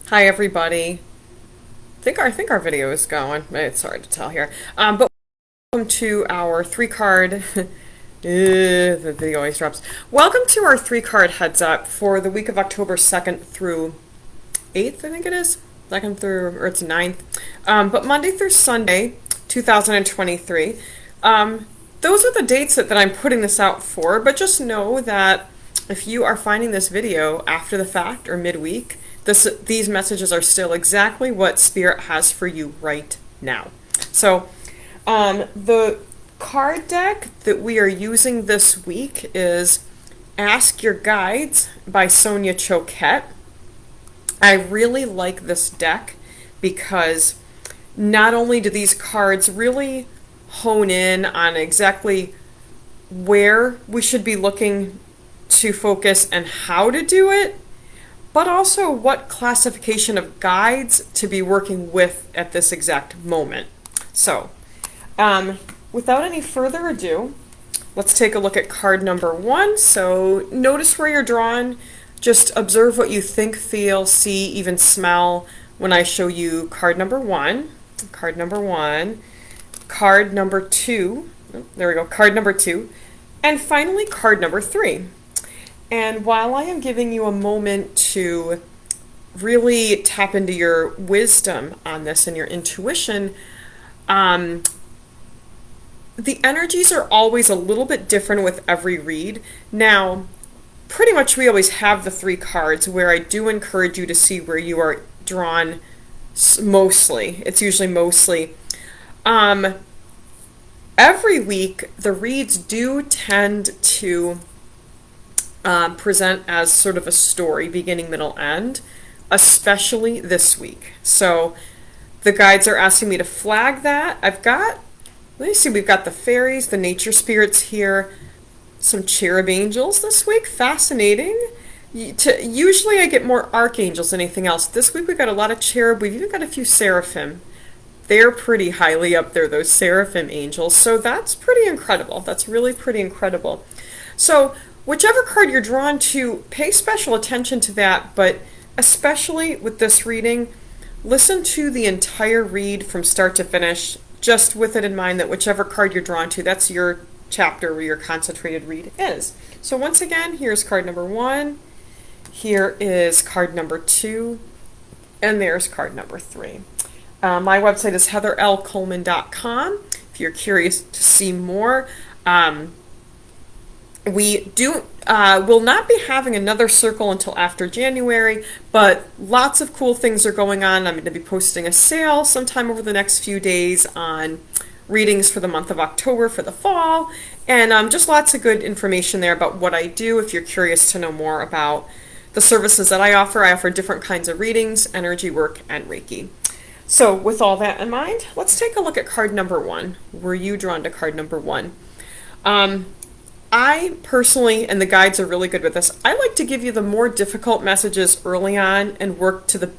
Hi everybody. I think our video is going. It's hard to tell here. But welcome to our three card. The video always drops. Welcome to our three card heads up for the week of October 2nd through 8th. I think it is 2nd through, or it's 9th. But Monday through Sunday, 2023. Those are the dates that I'm putting this out for. But just know that if you are finding this video after the fact or midweek, these messages are still exactly what Spirit has for you right now. So the card deck that we are using this week is Ask Your Guides by Sonia Choquette. I really like this deck because not only do these cards really hone in on exactly where we should be looking to focus and how to do it, but also what classification of guides to be working with at this exact moment. So, without any further ado, let's take a look at card number 1. So notice where you're drawn. Just observe what you think, feel, see, even smell when I show you card number 1. Card number 1. Card number 2. Oh, there we go. Card number 2. And finally, card number 3. And while I am giving you a moment to really tap into your wisdom on this and your intuition, the energies are always a little bit different with every read. Now, pretty much we always have the 3 cards where I do encourage you to see where you are drawn mostly. It's usually mostly. Every week, the reads do tend to present as sort of a story, beginning, middle, end, especially this week. So the guides are asking me to flag that. Let me see, we've got the fairies, the nature spirits here, some cherub angels this week. Fascinating. Usually I get more archangels than anything else. This week we've got a lot of cherub. We've even got a few seraphim. They're pretty highly up there, those seraphim angels. So that's pretty incredible. That's really pretty incredible. So whichever card you're drawn to, pay special attention to that, but especially with this reading, listen to the entire read from start to finish, just with it in mind that whichever card you're drawn to, that's your chapter where your concentrated read is. So once again, here's card number 1, here is card number 2, and there's card number 3. My website is heatherlcoleman.com if you're curious to see more. We will not be having another circle until after January, but lots of cool things are going on. I'm going to be posting a sale sometime over the next few days on readings for the month of October for the fall, and just lots of good information there about what I do if you're curious to know more about the services that I offer different kinds of readings, energy work, and Reiki. So with all that in mind, let's take a look at card number 1. Were you drawn to card number 1? I personally, and the guides are really good with this, I like to give you the more difficult messages early on and work to the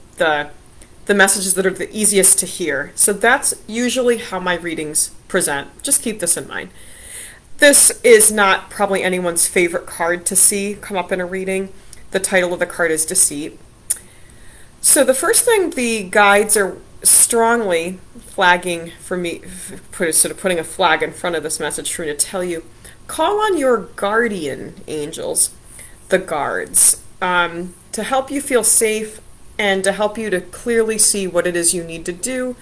messages that are the easiest to hear. So that's usually how my readings present. Just keep this in mind. This is not probably anyone's favorite card to see come up in a reading. The title of the card is Deceit. So the first thing the guides are strongly flagging for me, sort of putting a flag in front of this message for me to tell you, call on your guardian angels, the guards, to help you feel safe and to help you to clearly see what it is you need to do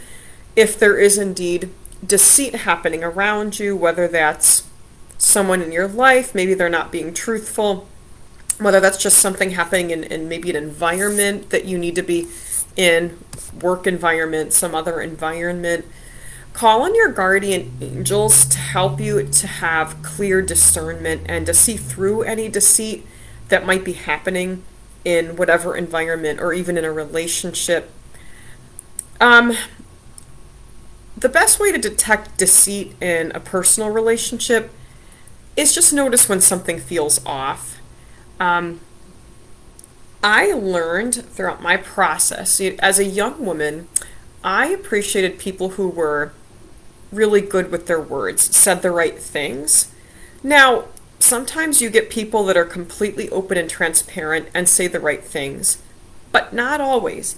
if there is indeed deceit happening around you, whether that's someone in your life, maybe they're not being truthful, whether that's just something happening in maybe an environment that you need to be in, work environment, some other environment. Call on your guardian angels to help you to have clear discernment and to see through any deceit that might be happening in whatever environment or even in a relationship. The best way to detect deceit in a personal relationship is just notice when something feels off. I learned throughout my process, as a young woman, I appreciated people who were really good with their words, said the right things. Now, sometimes you get people that are completely open and transparent and say the right things, but not always.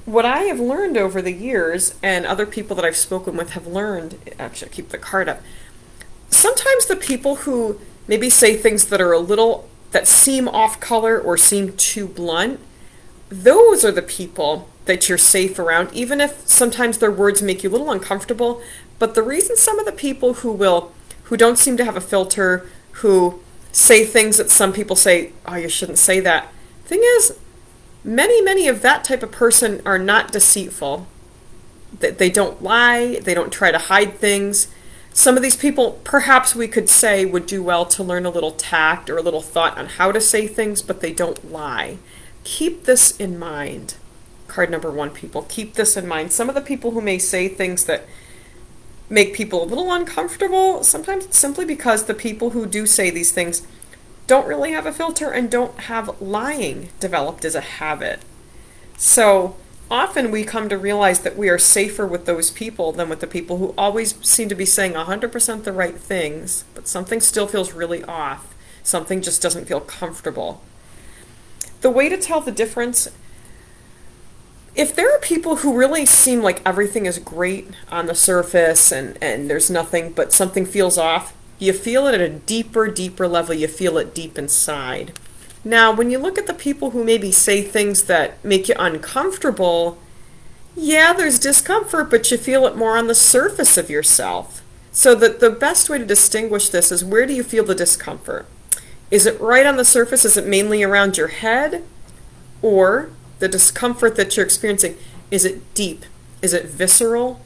what I have learned over the years, and other people that I've spoken with have learned, actually, I'll keep the card up. Sometimes the people who maybe say things that are a little, that seem off color or seem too blunt, those are the people that you're safe around, even if sometimes their words make you a little uncomfortable. But the reason some of the people who don't seem to have a filter, who say things that some people say, oh, you shouldn't say that. Thing is, many of that type of person are not deceitful. They don't lie, they don't try to hide things. Some of these people, perhaps we could say, would do well to learn a little tact or a little thought on how to say things, but they don't lie. Keep this in mind. Card number 1, people. Keep this in mind. Some of the people who may say things that make people a little uncomfortable, sometimes it's simply because the people who do say these things don't really have a filter and don't have lying developed as a habit. So often we come to realize that we are safer with those people than with the people who always seem to be saying 100% the right things, but something still feels really off. Something just doesn't feel comfortable. The way to tell the difference, if there are people who really seem like everything is great on the surface and there's nothing, but something feels off, you feel it at a deeper level. You feel it deep inside. Now, when you look at the people who maybe say things that make you uncomfortable, yeah, there's discomfort, but you feel it more on the surface of yourself. So the best way to distinguish this is, where do you feel the discomfort? Is it right on the surface? Is it mainly around your head? Or the discomfort that you're experiencing, is it deep? Is it visceral?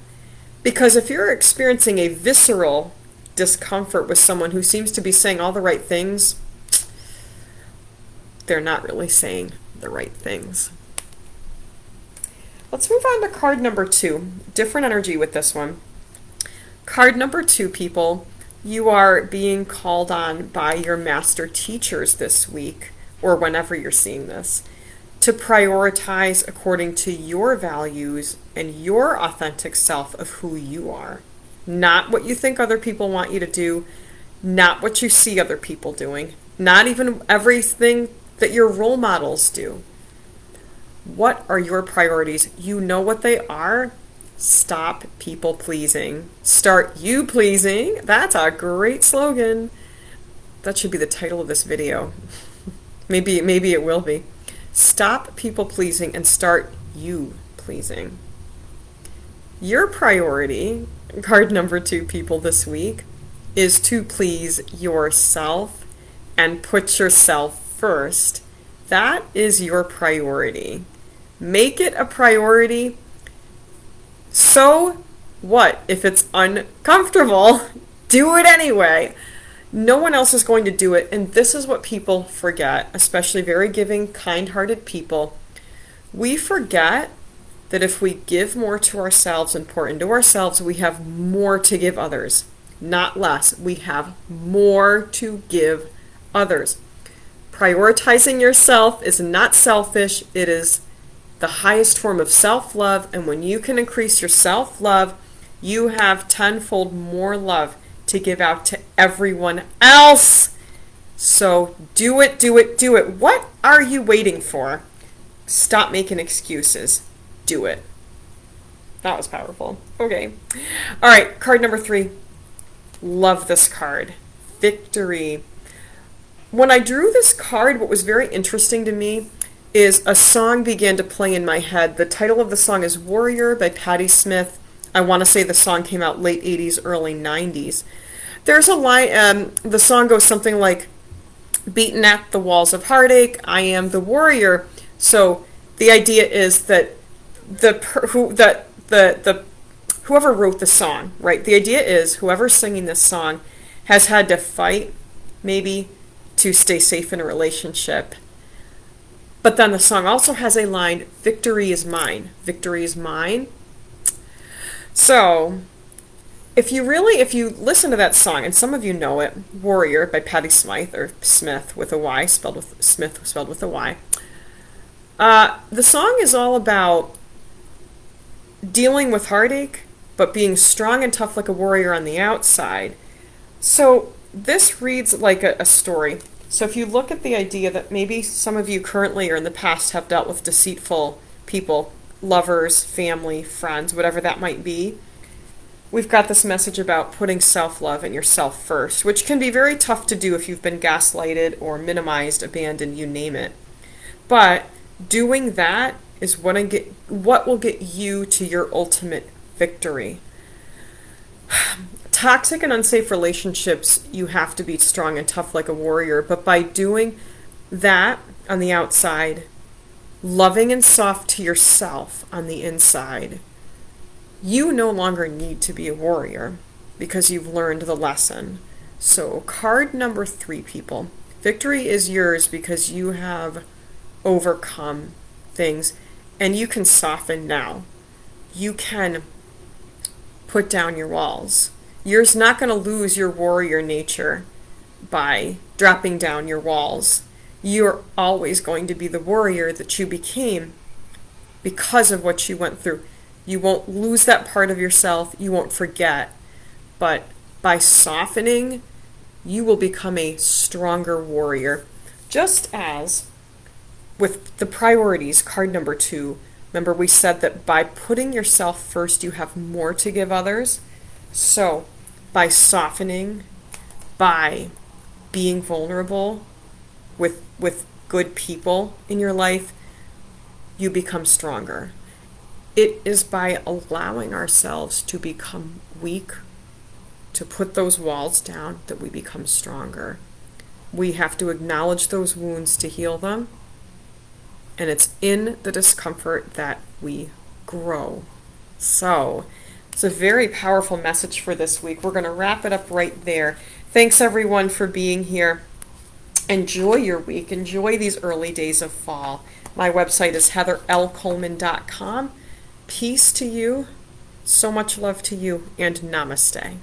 Because if you're experiencing a visceral discomfort with someone who seems to be saying all the right things, they're not really saying the right things. Let's move on to card number 2. Different energy with this one. Card number 2, people, you are being called on by your master teachers this week, or whenever you're seeing this, to prioritize according to your values and your authentic self of who you are. Not what you think other people want you to do, not what you see other people doing, not even everything that your role models do. What are your priorities? You know what they are. Stop people pleasing. Start you pleasing. That's a great slogan. That should be the title of this video. Maybe it will be. Stop people pleasing and start you pleasing. Your priority, card number 2, people, this week, is to please yourself and put yourself first. That is your priority. Make it a priority. So what if it's uncomfortable? Do it anyway. No one else is going to do it, and this is what people forget, especially very giving, kind-hearted people. We forget that if we give more to ourselves and pour into ourselves, we have more to give others, not less. We have more to give others. Prioritizing yourself is not selfish. It is the highest form of self-love, and when you can increase your self-love, you have tenfold more love to give out to everyone else. So do it, do it, do it. What are you waiting for? Stop making excuses. Do it. That was powerful. Okay. All right, card number 3. Love this card. Victory. When I drew this card, what was very interesting to me is a song began to play in my head. The title of the song is Warrior by Patti Smith. I want to say the song came out late 80s, early 90s. There's a line, the song goes something like, beaten at the walls of heartache, I am the warrior. So the idea is that whoever wrote the song, right? The idea is whoever's singing this song has had to fight, maybe, to stay safe in a relationship. But then the song also has a line, victory is mine. Victory is mine. So if you listen to that song, and some of you know it, Warrior by Patti Smith, or Smith with a Y, spelled with a Y. The song is all about dealing with heartache, but being strong and tough like a warrior on the outside. So this reads like a story. So if you look at the idea that maybe some of you currently or in the past have dealt with deceitful people, lovers, family, friends, whatever that might be, we've got this message about putting self-love and yourself first, which can be very tough to do if you've been gaslighted or minimized, abandoned, you name it. But doing that is what will get you to your ultimate victory. Toxic and unsafe relationships, you have to be strong and tough like a warrior, but by doing that on the outside, loving and soft to yourself on the inside, you no longer need to be a warrior because you've learned the lesson. So, card number 3, people. Victory is yours because you have overcome things and you can soften now. You can put down your walls. You're not going to lose your warrior nature by dropping down your walls. You're always going to be the warrior that you became because of what you went through. You won't lose that part of yourself. You won't forget. But by softening, you will become a stronger warrior. Just as with the priorities, card number 2, remember we said that by putting yourself first, you have more to give others. So by softening, by being vulnerable with good people in your life, you become stronger. It is by allowing ourselves to become weak, to put those walls down, that we become stronger. We have to acknowledge those wounds to heal them. And it's in the discomfort that we grow. So, it's a very powerful message for this week. We're going to wrap it up right there. Thanks everyone for being here. Enjoy your week. Enjoy these early days of fall. My website is heatherlcoleman.com. Peace to you. So much love to you, and namaste.